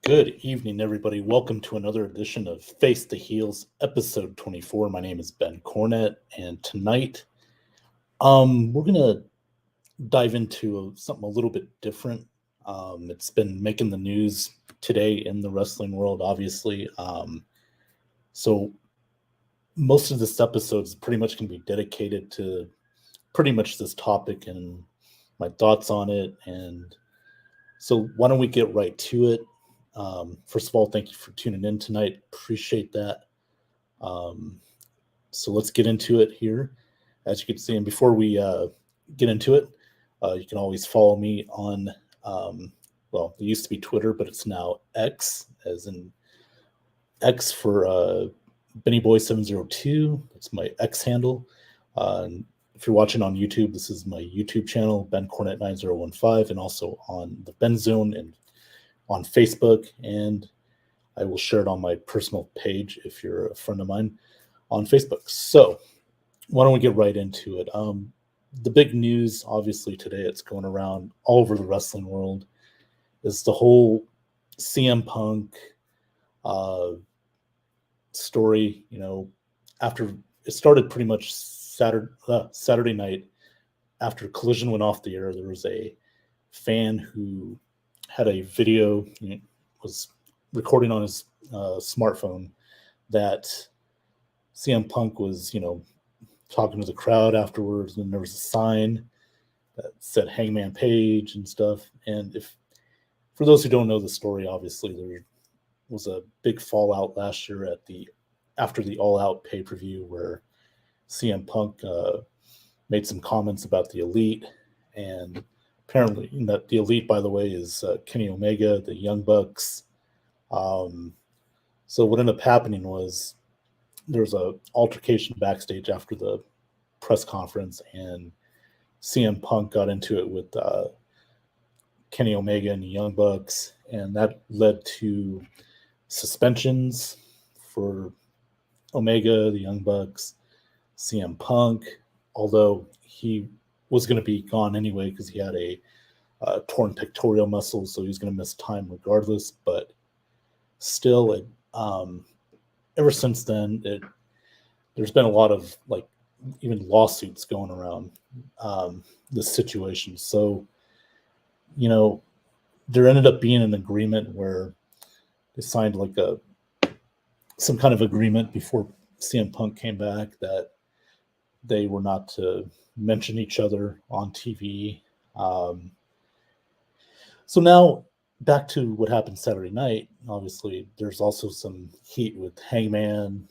Good evening, everybody. Welcome to another edition of Face the Heels, episode 24. My name is Ben Cornett, and tonight, we're gonna dive into something a little bit different. It's been making the news today in the wrestling world, obviously. So most of this episode is pretty much going to be dedicated to pretty much this topic and my thoughts on it. And so, why don't we get right to it? First of all, thank you for tuning in tonight. Appreciate that. Um, so let's get into it here. As you can see, and before we get into it, you can always follow me on, well, it used to be Twitter, but it's now X, as in X for BennyBoy702. That's my X handle. And if you're watching on YouTube, this is my YouTube channel, Ben Cornett 9015, and also on the Ben Zone and on Facebook, and I will share it on my personal page if you're a friend of mine on Facebook. So why don't we get right into it? The big news, obviously, today, it's going around all over the wrestling world, is the whole CM Punk story. You know, after it started pretty much Saturday night, after Collision went off the air, there was a fan who had a video, was recording on his smartphone that CM Punk was, talking to the crowd afterwards, and there was a sign that said Hangman Page and stuff. And if, for those who don't know the story, obviously there was a big fallout last year after the All Out pay-per-view where CM Punk made some comments about the Elite, and apparently that the Elite, by the way, is Kenny Omega, the Young Bucks. So what ended up happening was there was a altercation backstage after the press conference, and CM Punk got into it with Kenny Omega and the Young Bucks, and that led to suspensions for Omega, the Young Bucks, CM Punk, although he was going to be gone anyway because he had a torn pectoral muscle, so he was going to miss time regardless. But still, ever since then, there's been a lot of even lawsuits going around this situation. So, there ended up being an agreement where they signed some kind of agreement before CM Punk came back that they were not to mention each other on TV. So now back to what happened Saturday night. Obviously, there's also some heat with Hangman.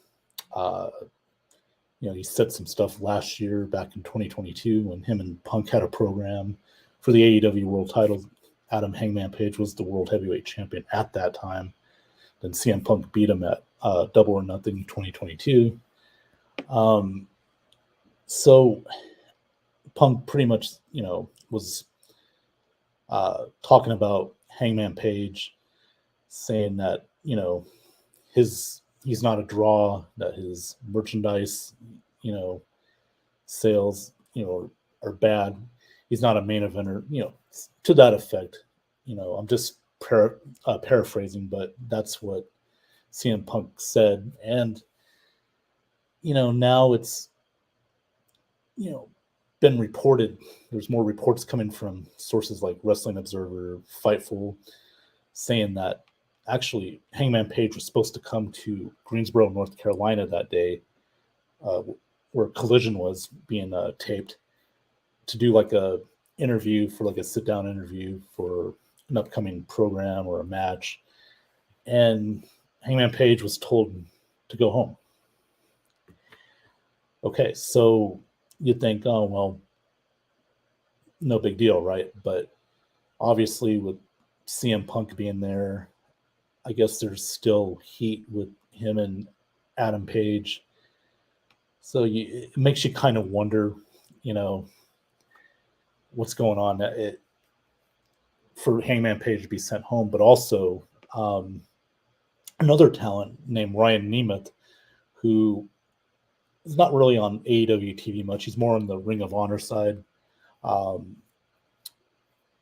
He said some stuff last year back in 2022 when him and Punk had a program for the AEW World Title. Adam Hangman Page was the World Heavyweight Champion at that time. Then CM Punk beat him at Double or Nothing 2022. So Punk pretty much, was talking about Hangman Page, saying that, he's not a draw, that his merchandise, sales, are bad. He's not a main eventer, to that effect. I'm just paraphrasing, but that's what CM Punk said. And, now it's, been reported. There's more reports coming from sources like Wrestling Observer, Fightful, saying that actually Hangman Page was supposed to come to Greensboro, North Carolina that day, where Collision was being taped, to do a interview for a sit-down interview for an upcoming program or a match. And Hangman Page was told to go home. Okay, so you'd think, oh, well, no big deal, right? But obviously with CM Punk being there, I guess there's still heat with him and Adam Page. So it makes you kind of wonder, what's going on for Hangman Page to be sent home. But also another talent named Ryan Nemeth, who is not really on AEW TV much. He's more on the Ring of Honor side.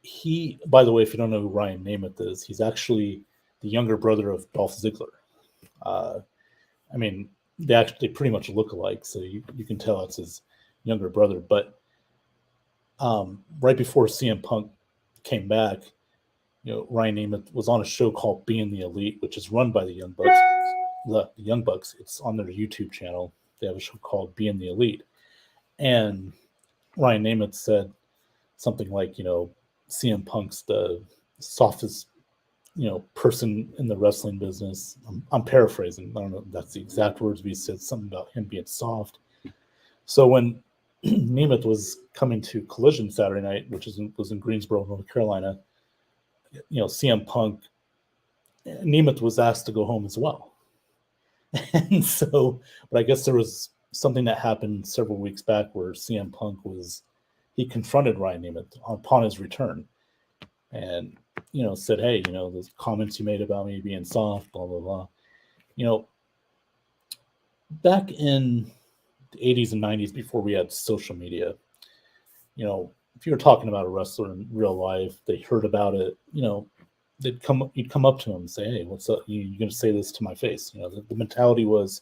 He, by the way, if you don't know who Ryan Nemeth is, he's actually the younger brother of Dolph Ziggler. I mean, they pretty much look alike, so you can tell it's his younger brother. But right before CM Punk came back, Ryan Nemeth was on a show called Being the Elite, which is run by the Young Bucks. The Young Bucks. It's on their YouTube channel. They have a show called Being the Elite, and Ryan Nemeth said something like, CM Punk's the softest, person in the wrestling business. I'm paraphrasing. I don't know if that's the exact words, but he said something about him being soft. So when Nemeth was coming to Collision Saturday night, which was in Greensboro, North Carolina, CM Punk, Nemeth was asked to go home as well. And so, but I guess there was something that happened several weeks back where CM Punk he confronted Ryan Nemeth upon his return and, said, hey, those comments you made about me being soft, blah, blah, blah. Back in the 80s and 90s, before we had social media, if you were talking about a wrestler in real life, they heard about it, you'd come up to him and say, hey, what's up? You're going to say this to my face. The mentality was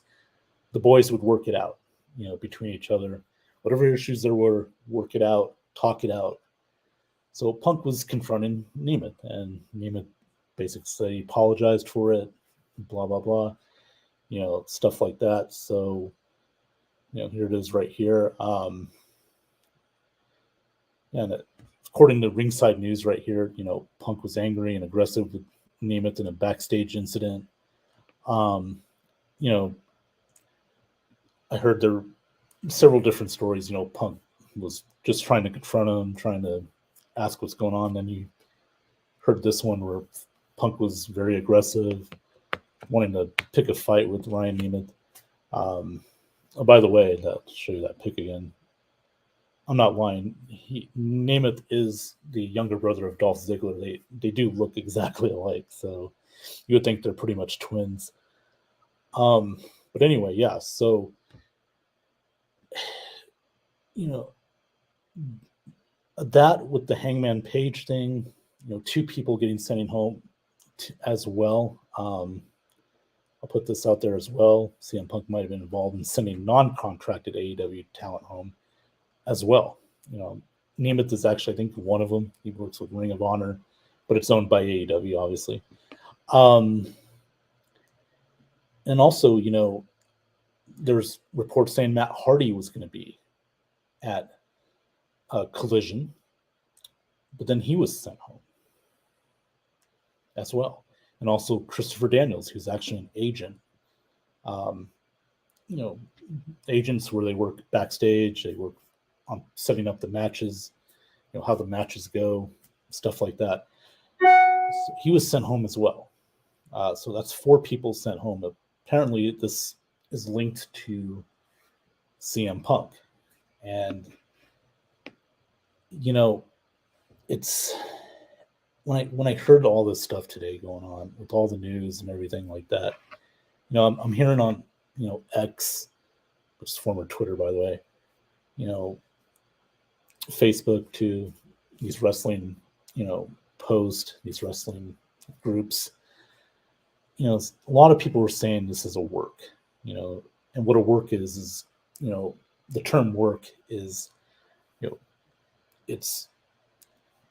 the boys would work it out, between each other. Whatever issues there were, work it out, talk it out. So Punk was confronting Nemeth, and Nemeth basically said he apologized for it, blah, blah, blah, stuff like that. So, here it is right here. And according to Ringside News right here, Punk was angry and aggressive with Nemeth in a backstage incident. I heard there were several different stories. Punk was just trying to confront him, trying to ask what's going on. Then you heard this one where Punk was very aggressive, wanting to pick a fight with Ryan Nemeth. Oh, by the way, I'll show you that pic again. I'm not lying. Nemeth is the younger brother of Dolph Ziggler. They do look exactly alike, so you would think they're pretty much twins. But anyway, yeah. So that with the Hangman Page thing, two people getting sent home as well. I'll put this out there as well. CM Punk might have been involved in sending non-contracted AEW talent home as well. Nemeth is actually, I think, one of them. He works with Ring of Honor, but it's owned by AEW, obviously. And also, there's reports saying Matt Hardy was going to be at Collision, but then he was sent home as well. And also Christopher Daniels, who's actually an agent. Agents where they work backstage, they work on setting up the matches, how the matches go, stuff like that. So he was sent home as well. So that's 4 people sent home. Apparently, this is linked to CM Punk. And, it's when I heard all this stuff today going on with all the news and everything like that, I'm hearing on, X, which is former Twitter, by the way, Facebook too, these wrestling, posts, these wrestling groups, a lot of people were saying this is a work, and what a work is, the term work is, it's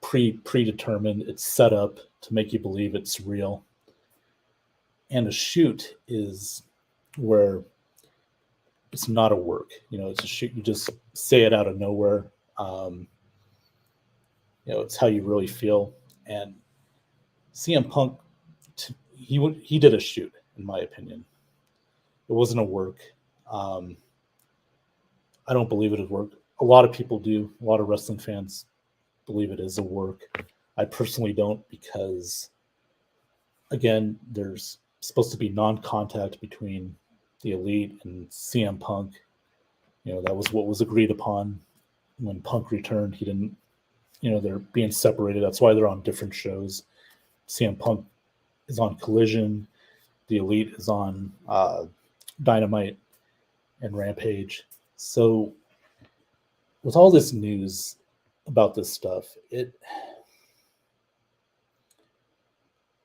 predetermined, it's set up to make you believe it's real. And a shoot is where it's not a work, it's a shoot. You just say it out of nowhere. It's how you really feel. And CM Punk, he did a shoot, in my opinion. It wasn't a work. I don't believe it is work. A lot of people do. A lot of wrestling fans believe it is a work. I personally don't, because, again, there's supposed to be non-contact between the Elite and CM Punk. That was what was agreed upon when Punk returned. He didn't, they're being separated. That's why they're on different shows. CM Punk is on Collision. The Elite is on Dynamite and Rampage. So with all this news about this stuff,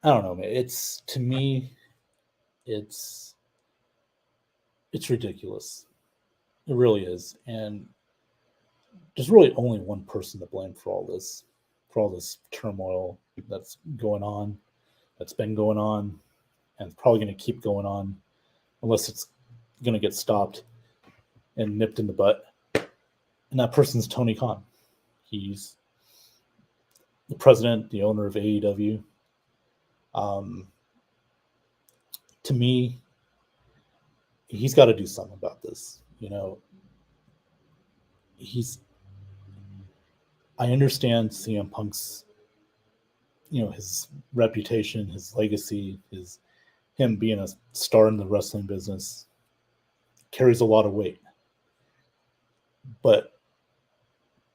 I don't know, man. It's to me, it's it's ridiculous. It really is, and there's really only one person to blame for all this turmoil that's going on, that's been going on, and it's probably going to keep going on unless it's going to get stopped and nipped in the butt. And that person's Tony Khan. He's the president, the owner of AEW. Um, to me, he's got to do something about this. You know, he's. I understand CM Punk's, his reputation, his legacy, him being a star in the wrestling business carries a lot of weight. But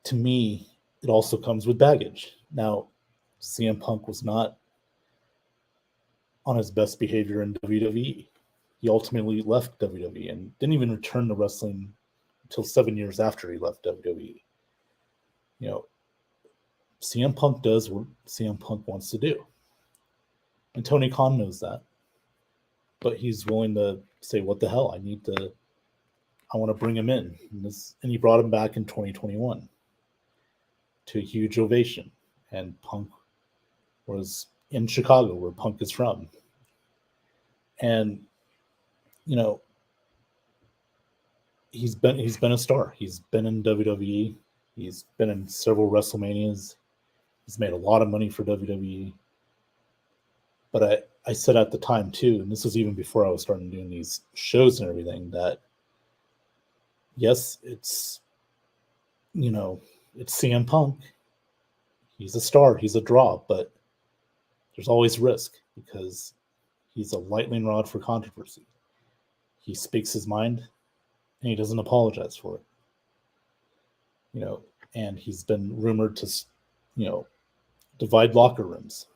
to me, it also comes with baggage. Now, CM Punk was not on his best behavior in WWE. He ultimately left WWE and didn't even return to wrestling until 7 years after he left WWE. CM Punk does what CM Punk wants to do. And Tony Khan knows that. But he's willing to say, what the hell? I want to bring him in. And he brought him back in 2021 to a huge ovation. And Punk was in Chicago, where Punk is from. And, he's been a star. He's been in WWE. He's been in several WrestleManias. He's made a lot of money for WWE. But I said at the time too, and this was even before I was starting doing these shows and everything, that yes, it's CM Punk. He's a star, he's a draw, but there's always risk because he's a lightning rod for controversy. He speaks his mind and he doesn't apologize for it. And he's been rumored to, divide locker rooms.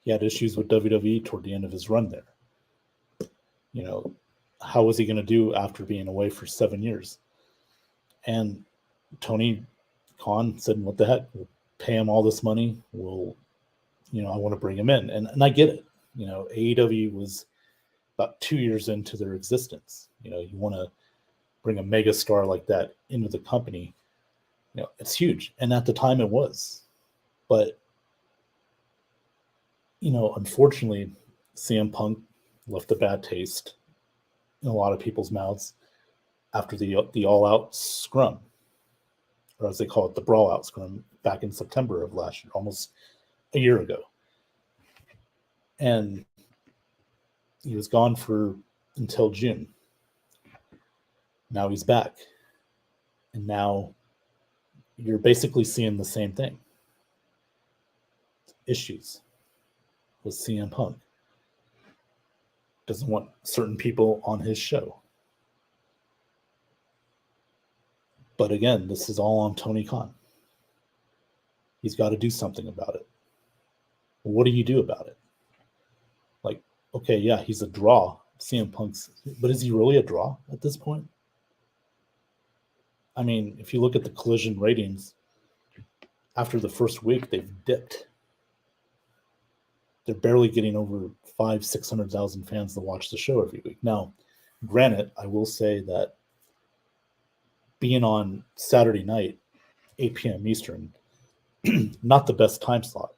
He had issues with WWE toward the end of his run there. How was he going to do after being away for 7 years? And Tony Khan said, what the heck? We'll pay him all this money. I want to bring him in. And I get it. AEW was about 2 years into their existence. You want to bring a mega star like that into the company. It's huge. And at the time it was. But, unfortunately, CM Punk left a bad taste in a lot of people's mouths after the all-out scrum, or as they call it, the brawl-out scrum, back in September of last year, almost a year ago. And he was gone until June. Now he's back. And now you're basically seeing the same thing. Issues with CM Punk. Doesn't want certain people on his show. But again, this is all on Tony Khan. He's got to do something about it. What do you do about it? Like, okay, yeah, he's a draw. CM Punk's, but is he really a draw at this point? I mean, if you look at the Collision ratings, after the first week, they've dipped. They're barely getting over 500,000-600,000 fans to watch the show every week. Now, granted, I will say that being on Saturday night, 8 p.m. Eastern, not the best time slot,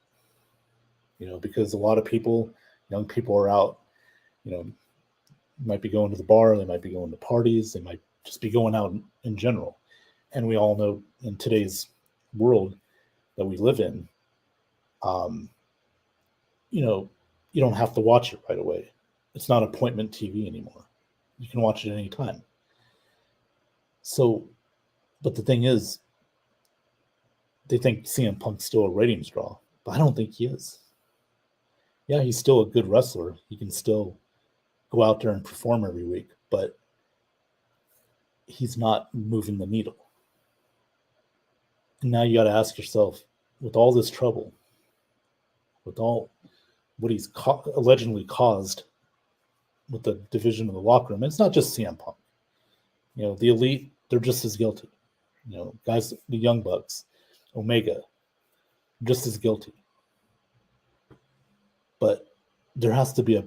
because a lot of young people are out, might be going to the bar, they might be going to parties, they might just be going out in general. And we all know in today's world that we live in, you don't have to watch it right away. It's not appointment TV anymore. You can watch it anytime. So, but the thing is, they think CM Punk's still a ratings draw, but I don't think he is. Yeah, he's still a good wrestler. He can still go out there and perform every week, but he's not moving the needle. And now you got to ask yourself, with all this trouble, with all what he's allegedly caused with the division of the locker room, and it's not just CM Punk. The Elite, they're just as guilty. Guys, the Young Bucks, Omega, just as guilty. But there has to be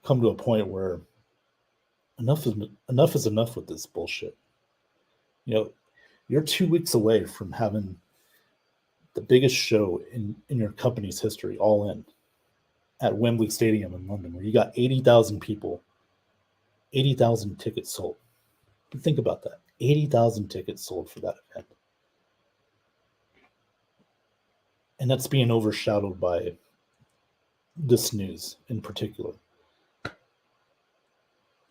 come to a point where enough is enough with this bullshit. You know, you're 2 weeks away from having the biggest show in your company's history, all in, at Wembley Stadium in London, where you got 80,000 people, 80,000 tickets sold. Think about that. 80,000 tickets sold for that event. And that's being overshadowed by this news in particular.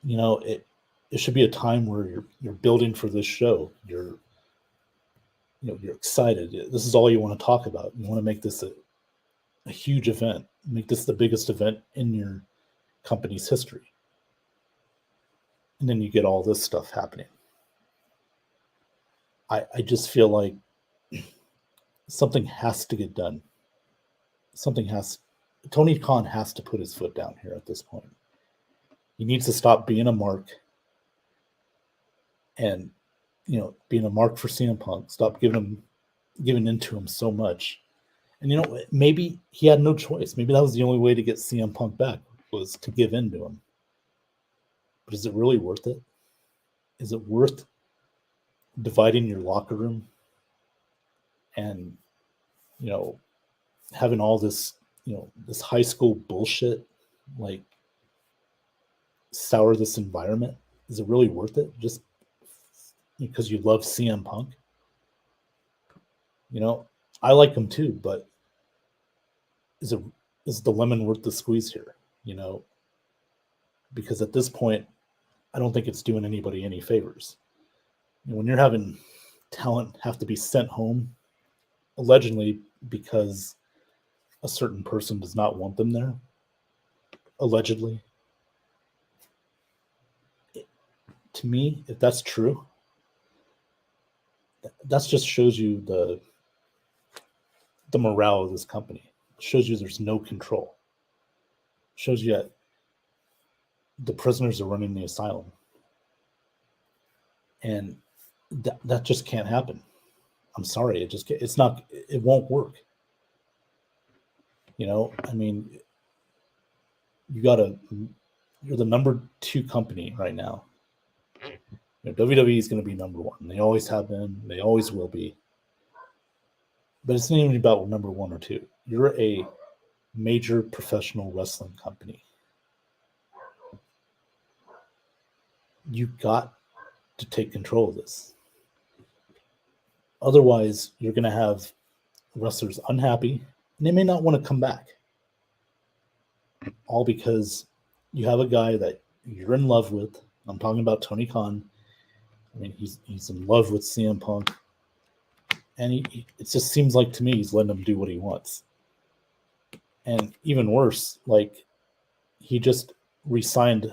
You know, it should be a time where you're building for this show. You're excited. This is all you want to talk about. You want to make this a huge event. Make this the biggest event in your company's history. And then you get all this stuff happening. I just feel like something has to get done. Tony Khan has to put his foot down here at this point. He needs to stop being a mark and, being a mark for CM Punk. Stop giving into him so much. And, maybe he had no choice. Maybe that was the only way to get CM Punk back, was to give in to him. But is it really worth it? Is it worth dividing your locker room and, having all this, this high school bullshit, like, sour this environment? Is it really worth it? Just because you love CM Punk? I like him too, but is the lemon worth the squeeze here? Because at this point, I don't think it's doing anybody any favors. When you're having talent have to be sent home, allegedly because a certain person does not want them there, allegedly. To me, if that's true, that just shows you the morale of this company. It shows you there's no control. It shows you that the prisoners are running the asylum. And that just can't happen. I'm sorry. It won't work. You're the number 2 company right now. WWE is going to be number 1. They always have been. They always will be. But it's not even about number 1 or 2. You're a major professional wrestling company. You got to take control of this. Otherwise, you're going to have wrestlers unhappy, and they may not want to come back. All because you have a guy that you're in love with. I'm talking about Tony Khan. He's in love with CM Punk. And it just seems like to me he's letting him do what he wants. And even worse, like, he just re-signed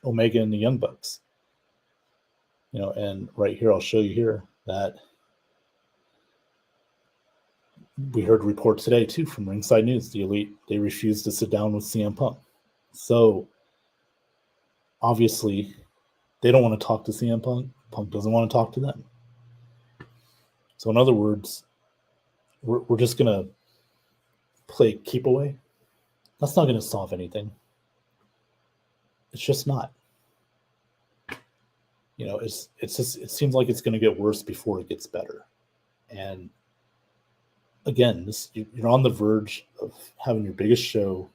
Omega and the Young Bucks. And right here, I'll show you here that we heard reports today, too, from Ringside News. The Elite, they refused to sit down with CM Punk. So, obviously, they don't want to talk to CM Punk. Punk doesn't want to talk to them. So, in other words, we're just going to play keep away. That's not going to solve anything. It's just not. It seems like it's going to get worse before it gets better. And again, you're on the verge of having your biggest show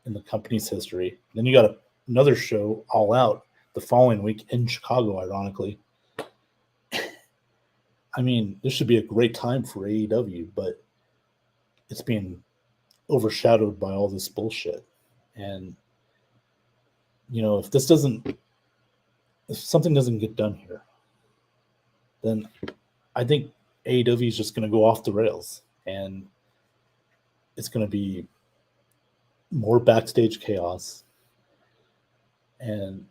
in the company's history. Then you got another show All Out the following week in Chicago, ironically. This should be a great time for AEW, but it's being overshadowed by all this bullshit. And, if something doesn't get done here, then I think AEW is just going to go off the rails, and it's going to be more backstage chaos, and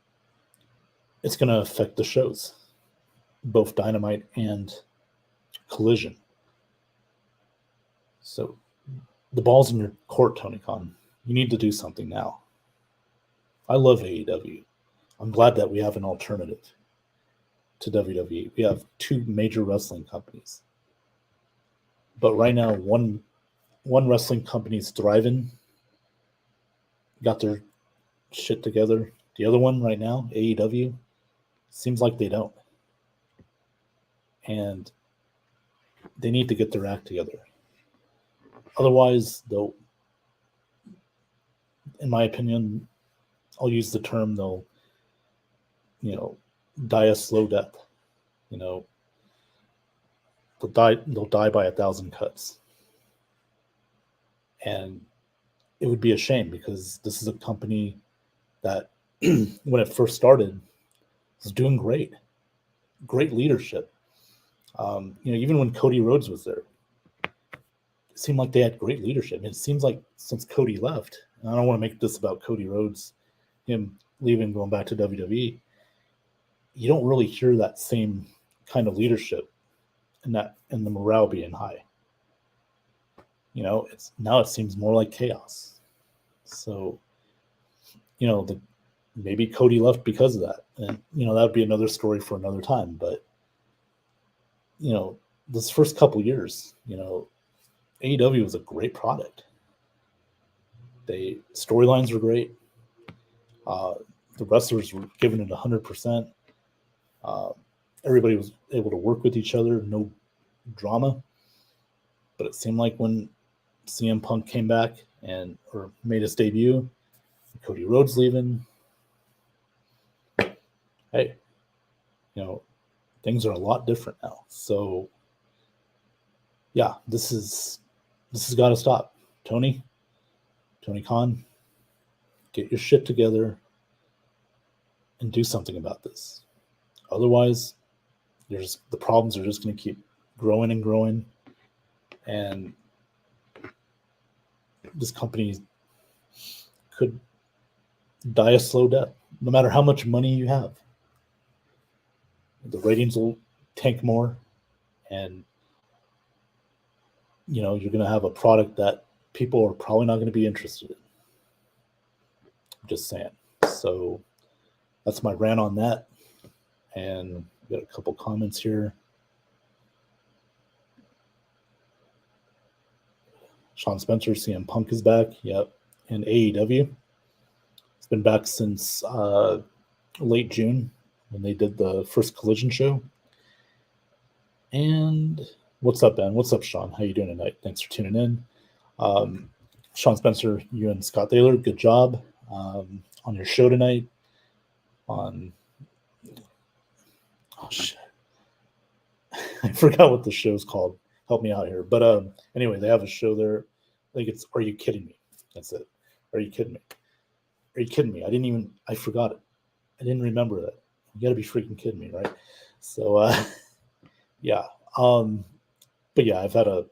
it's going to affect the shows, both Dynamite and Collision. So the ball's in your court, Tony Khan. You need to do something now. I love AEW. I'm glad that we have an alternative to WWE. We have 2 major wrestling companies. But right now, one wrestling company is thriving, got their shit together. The other one right now, AEW, seems like they don't. And they need to get their act together. Otherwise, they'll, in my opinion, I'll use the term they'll, die a slow death. They'll die by 1,000 cuts. And it would be a shame because this is a company that when it first started was doing great leadership. Even when Cody Rhodes was there, it seemed like they had great leadership. And it seems like since Cody left, and I don't want to make this about Cody Rhodes, him leaving, going back to WWE, you don't really hear that same kind of leadership and the morale being high. Now it seems more like chaos. So, maybe Cody left because of that. And, that would be another story for another time. But, this first couple years, AEW was a great product. Storylines were great. The wrestlers were giving it 100%. Everybody was able to work with each other, no drama. But it seemed like when CM Punk came back or made his debut, Cody Rhodes leaving, hey, things are a lot different now. So, yeah, this has got to stop. Tony Khan, get your shit together and do something about this. Otherwise, the problems are just going to keep growing and growing, and this company could die a slow death. No matter how much money you have, the ratings will tank more, and you're going to have a product that people are probably not going to be interested in. Just saying. So that's my rant on that. And we got a couple comments here. Sean Spencer, CM Punk is back. Yep. And AEW. It's been back since late June when they did the first Collision show. And what's up, Ben? What's up, Sean? How you doing tonight? Thanks for tuning in. Sean Spencer, you and Scott Thaler, good job on your show tonight. Oh, shit. I forgot what the show's called. Help me out here. But anyway, they have a show there. I think it's Are You Kidding Me? That's it. Are you kidding me? Are you kidding me? I forgot it. I didn't remember that. You got to be freaking kidding me, right? So, yeah. But yeah, I've had a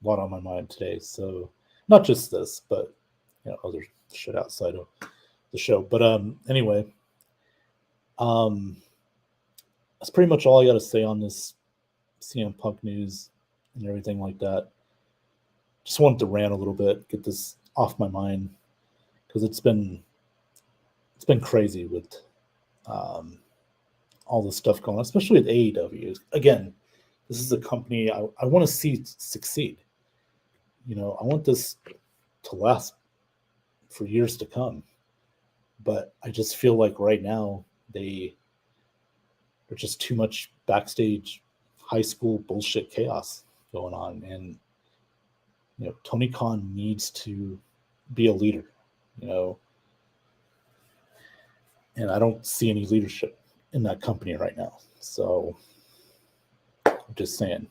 lot on my mind today. So, not just this, but other shit outside of the show. But anyway, that's pretty much all I got to say on this CM Punk news and everything like that. Just wanted to rant a little bit, get this off my mind, because it's been crazy with all this stuff going on, especially with AEW. Again, this is a company I want to see succeed. I want this to last for years to come. But I just feel like right now there's just too much backstage high school bullshit chaos going on. And, Tony Khan needs to be a leader, and I don't see any leadership in that company right now. So I'm just saying.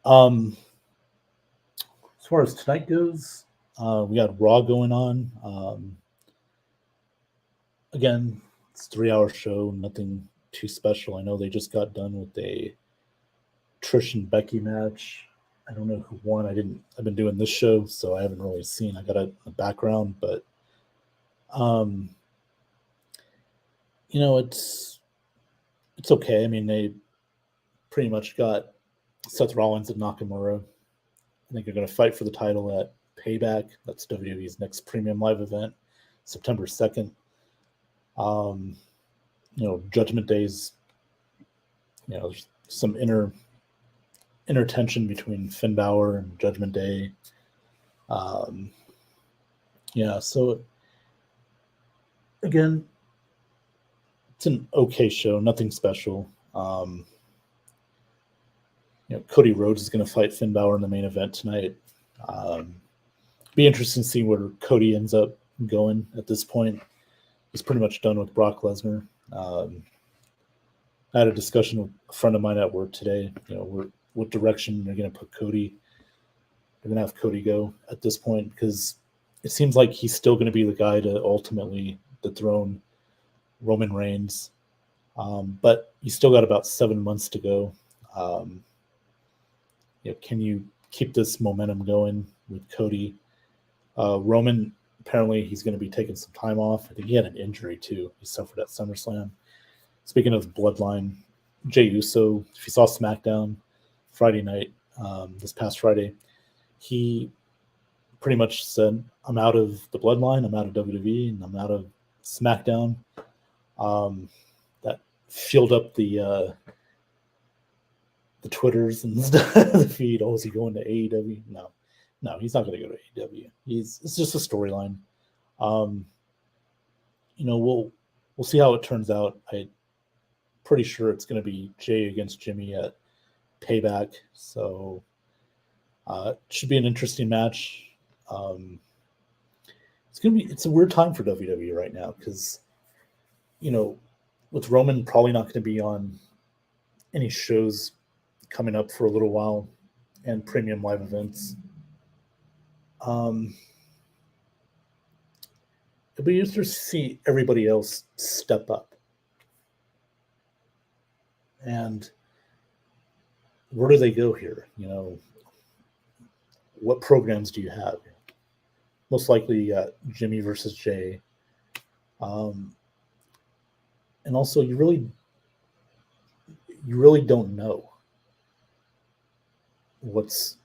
As far as tonight goes, we got Raw going on. Again, it's a 3-hour show, nothing too special. I know they just got done with a Trish and Becky match. I don't know who won. I've been doing this show, so I haven't really seen. I got a background, but it's okay. I mean, they pretty much got Seth Rollins and Nakamura. I think they're going to fight for the title at Payback. That's WWE's next premium live event, September 2nd. Judgment Days, there's some inner tension between Finn Balor and Judgment Day. So again, it's an okay show, nothing special. Cody Rhodes is going to fight Finn Balor in the main event tonight. Be interesting to see where Cody ends up going at this point. He's pretty much done with Brock Lesnar. I had a discussion with a friend of mine at work today. What direction they're going to put Cody. They're going to have Cody go at this point because it seems like he's still going to be the guy to ultimately dethrone Roman Reigns. But you still got about 7 months to go. Can you keep this momentum going with Cody? Roman, apparently he's going to be taking some time off. I think he had an injury too. He suffered at SummerSlam. Speaking of Bloodline, Jey Uso, if you saw SmackDown Friday night, this past Friday, he pretty much said, I'm out of the Bloodline, I'm out of WWE, and I'm out of SmackDown. That filled up the Twitters and stuff, the feed. Oh, is he going to AEW? No, he's not going to go to AEW. It's just a storyline. We'll see how it turns out. I'm pretty sure it's going to be Jay against Jimmy at Payback. So it should be an interesting match. It's a weird time for WWE right now because, with Roman probably not going to be on any shows coming up for a little while and premium live events. It'll be interesting to see everybody else step up. And where do they go here? What programs do you have? Most likely you got Jimmy versus Jay. And also you really don't know what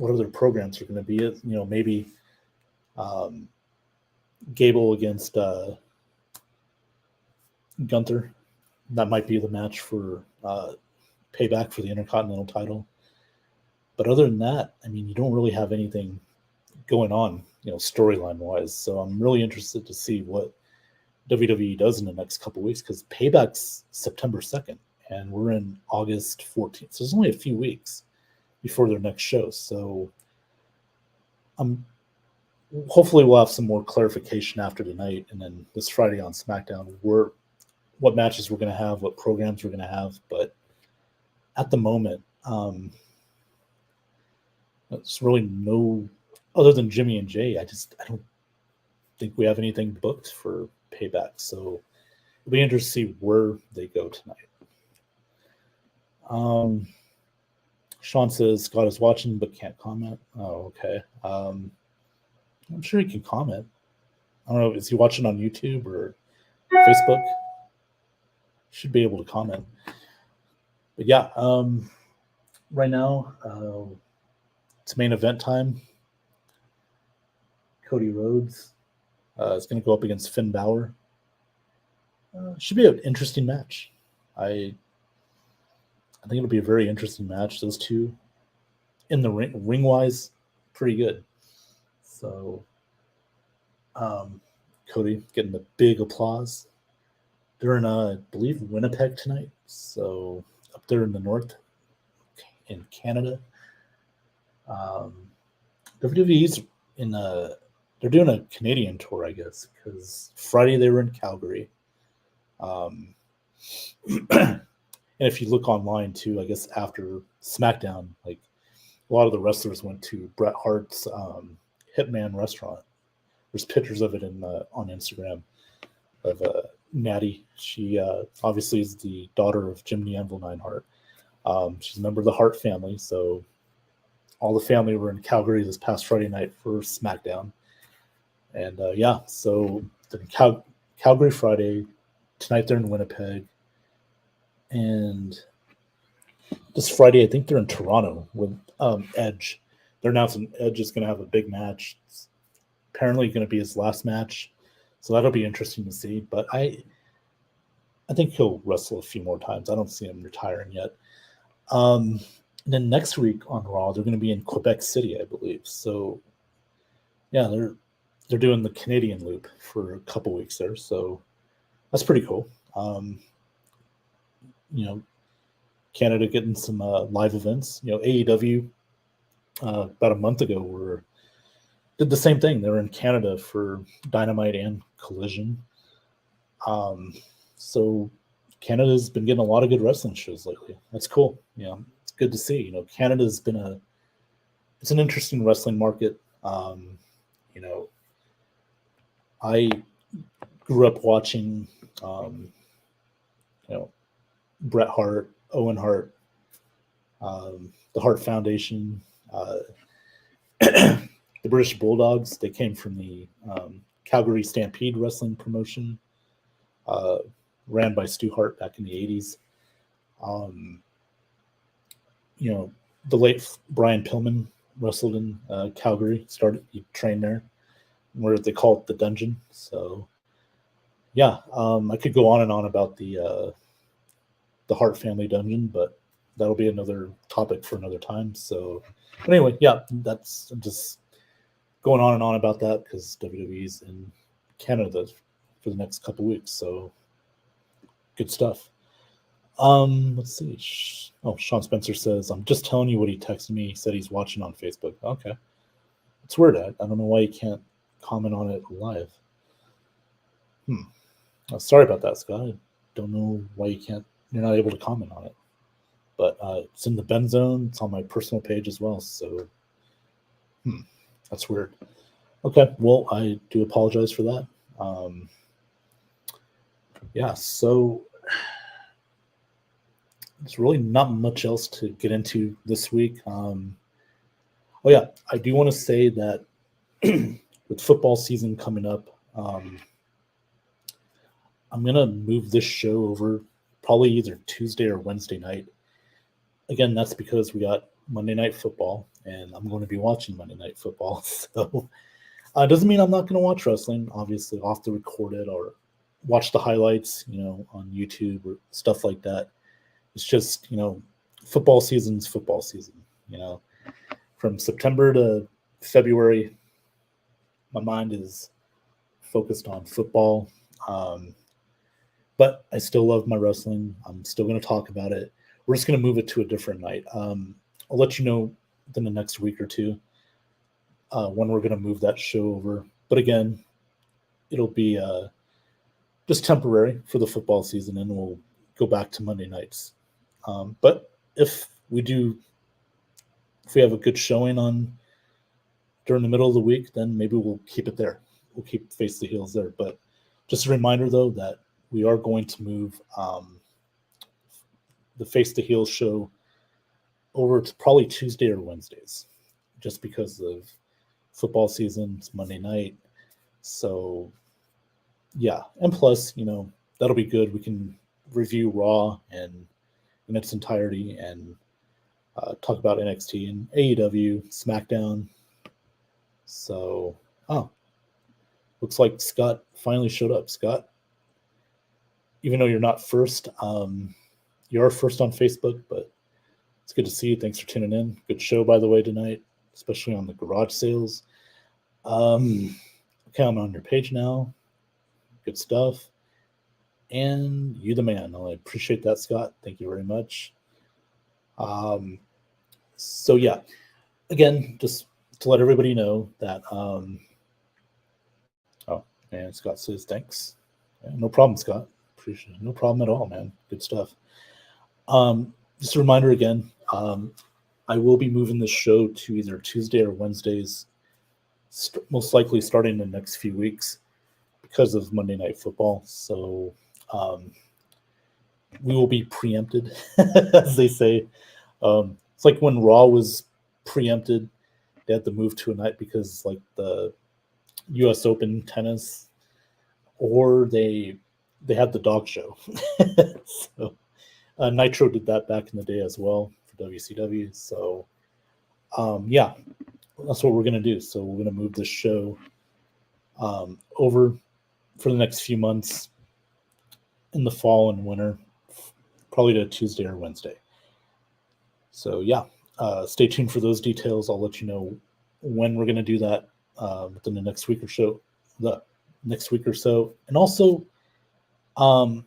other programs are going to be. Maybe Gable against Gunther. That might be the match for Payback for the Intercontinental title. But other than that, you don't really have anything going on, storyline wise. So I'm really interested to see what WWE does in the next couple of weeks because Payback's September 2nd and we're in August 14th. So there's only a few weeks before their next show. So hopefully we'll have some more clarification after tonight and then this Friday on SmackDown what matches we're going to have, what programs we're going to have. But at the moment, it's really no other than Jimmy and Jay. I don't think we have anything booked for Payback. So it'll be interesting to see where they go tonight. Sean says Scott is watching but can't comment. Oh, okay. I'm sure he can comment. I don't know. Is he watching on YouTube or Facebook? Should be able to comment. But yeah, right now it's main event time. Cody Rhodes is going to go up against Finn Balor. Should be an interesting match. I think it'll be a very interesting match. Those two in the ring wise, pretty good. So Cody getting the big applause. They're in, I believe, Winnipeg tonight. So up there in the north in Canada. WWE's in they're doing a Canadian tour, I guess, because Friday they were in Calgary. And if you look online too, I guess after SmackDown, like a lot of the wrestlers went to Bret Hart's Hitman restaurant. There's pictures of it on Instagram of Natty. She obviously is the daughter of Jim the Anvil Neidhart. She's a member of the Hart family, so all the family were in Calgary this past Friday night for SmackDown. And so they're in Calgary Friday. Tonight they're in Winnipeg. And this Friday, I think they're in Toronto with Edge. They're announcing Edge is going to have a big match. It's apparently going to be his last match. So that'll be interesting to see. But I think he'll wrestle a few more times. I don't see him retiring yet. And then next week on Raw, they're going to be in Quebec City, I believe. So, yeah, they're doing the Canadian loop for a couple weeks there, so that's pretty cool. Canada getting some live events. AEW about a month ago did the same thing. They were in Canada for Dynamite and Collision. So Canada's been getting a lot of good wrestling shows lately. That's cool. It's good to see. Canada's been it's an interesting wrestling market. I grew up watching, Bret Hart, Owen Hart, the Hart Foundation, the British Bulldogs. They came from the Calgary Stampede wrestling promotion, ran by Stu Hart back in the 80s. The late Brian Pillman wrestled in Calgary, he trained there, where they call it the Dungeon. So, yeah, I could go on and on about the Hart Family Dungeon, but that'll be another topic for another time. So, but anyway, yeah, I'm just going on and on about that because WWE's in Canada for the next couple weeks. So, good stuff. Let's see. Sean Spencer says, I'm just telling you what he texted me. He said he's watching on Facebook. Okay. It's weird. I don't know why you can't comment on it live. Sorry about that, Scott. I don't know why you're not able to comment on it. But it's in the Ben Zone. It's on my personal page as well. So, that's weird. Okay. Well, I do apologize for that. So there's really not much else to get into this week. I do want to say that with football season coming up, I'm going to move this show over probably either Tuesday or Wednesday night. Again, that's because we got Monday Night Football, and I'm going to be watching Monday Night Football. So it doesn't mean I'm not going to watch wrestling. Obviously, I'll have to record it or watch the highlights, on YouTube or stuff like that. It's just, football season's football season. From September to February, my mind is focused on football. But I still love my wrestling. I'm still going to talk about it. We're just going to move it to a different night. I'll let you know within the next week or two when we're going to move that show over. But again, it'll be just temporary for the football season, and we'll go back to Monday nights. But if we have a good showing during the middle of the week, then maybe we'll keep it there. We'll keep Face the Heels there. But just a reminder, though, that we are going to move the Face the Heels show over to probably Tuesday or Wednesdays, just because of football season. It's Monday night. So, yeah. And plus, that'll be good. We can review Raw in its entirety and talk about NXT and AEW, SmackDown. So, looks like Scott finally showed up. Scott, even though you're not first, you are first on Facebook, but it's good to see you. Thanks for tuning in. Good show, by the way, tonight, especially on the garage sales. Okay, I'm on your page now. Good stuff. And you the man. I appreciate that, Scott. Thank you very much. So yeah, again, just to let everybody know that and Scott says thanks. Yeah, no problem, Scott. Appreciate it. No problem at all, man. Good stuff. Just a reminder again, I will be moving this show to either Tuesday or Wednesdays, most likely starting in the next few weeks because of Monday Night Football. So we will be preempted, as they say. It's like when Raw was preempted, they had to move to a night because like the U.S. Open tennis, or they had the dog show. So Nitro did that back in the day as well for WCW. So yeah, that's what we're going to do. So we're going to move this show over for the next few months in the fall and winter, probably to Tuesday or Wednesday. So yeah, stay tuned for those details. I'll let you know when we're going to do that within the next week or so. the next week or so. And also, I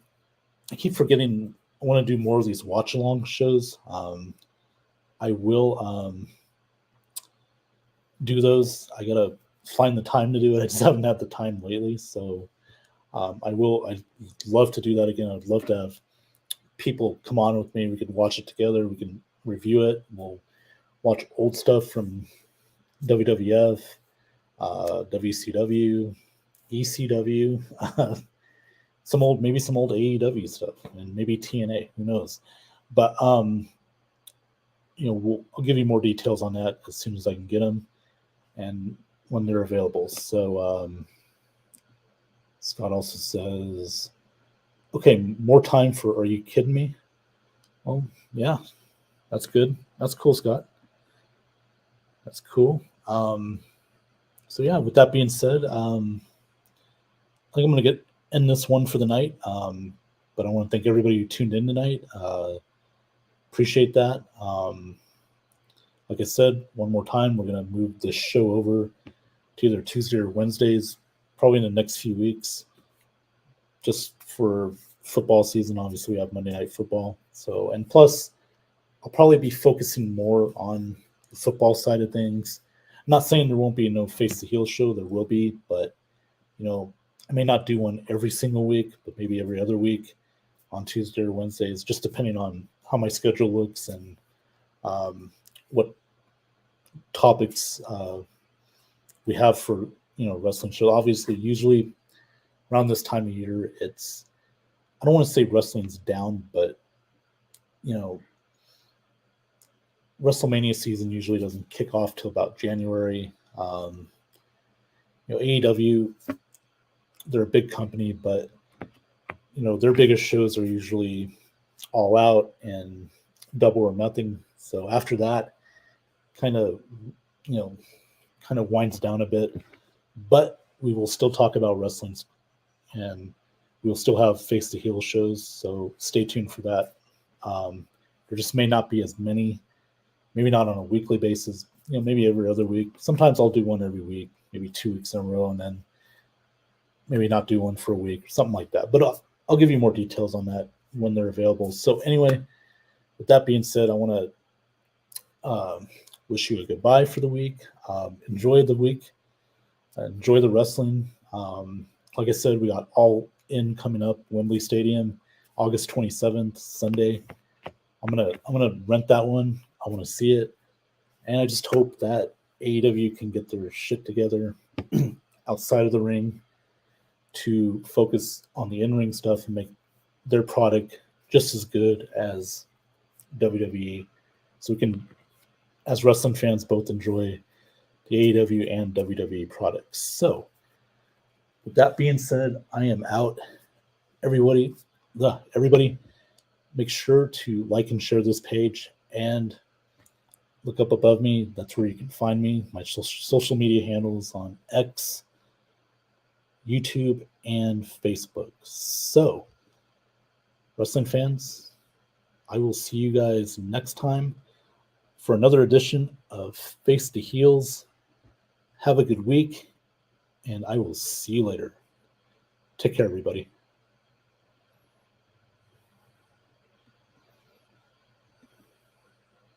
keep forgetting I want to do more of these watch along shows. I will do those. I gotta find the time to do it. I just haven't had the time lately. So I will. I'd love to do that again. I'd love to have people come on with me. We could watch it together. We can review it. We'll watch old stuff from WWF, WCW, ECW, maybe some old AEW stuff, and maybe TNA. Who knows? But I'll give you more details on that as soon as I can get them and when they're available. So Scott also says, okay, more time for Are You Kidding Me? Well, yeah, that's good. That's cool, Scott. That's cool. So yeah, with that being said, I think I'm going to end this one for the night. But I want to thank everybody who tuned in tonight. Appreciate that. Like I said, one more time, we're going to move this show over to either Tuesday or Wednesdays, probably in the next few weeks, just for football season. Obviously, we have Monday Night Football. So, and plus, I'll probably be focusing more on the football side of things. I'm not saying there won't be no Face the Heel show. There will be, but, I may not do one every single week, but maybe every other week on Tuesday or Wednesdays, just depending on how my schedule looks and what topics we have for wrestling show. Obviously, usually around this time of year, I don't want to say wrestling's down, but WrestleMania season usually doesn't kick off till about January. AEW, they're a big company, but their biggest shows are usually All Out and Double or Nothing. So after that, kind of winds down a bit, but we will still talk about wrestling, and we'll still have Face the Heel shows. So stay tuned for that. There just may not be as many, maybe not on a weekly basis. Maybe every other week. Sometimes I'll do one every week, maybe 2 weeks in a row, and then maybe not do one for a week, something like that. But I'll give you more details on that when they're available. So anyway, with that being said, I want to wish you a goodbye for the week. Enjoy the week. Enjoy the wrestling. Like I said, we got All In coming up, Wembley Stadium, August 27th, Sunday. I'm gonna rent that one. I want to see it, and I just hope that AEW can get their shit together outside of the ring to focus on the in-ring stuff and make their product just as good as WWE, so we can, as wrestling fans, both enjoy the AEW and WWE products. So, with that being said, I am out. Everybody, make sure to like and share this page and look up above me. That's where you can find me. My social media handles on X, YouTube, and Facebook. So, wrestling fans, I will see you guys next time for another edition of Face the Heels. Have a good week, and I will see you later. Take care, everybody.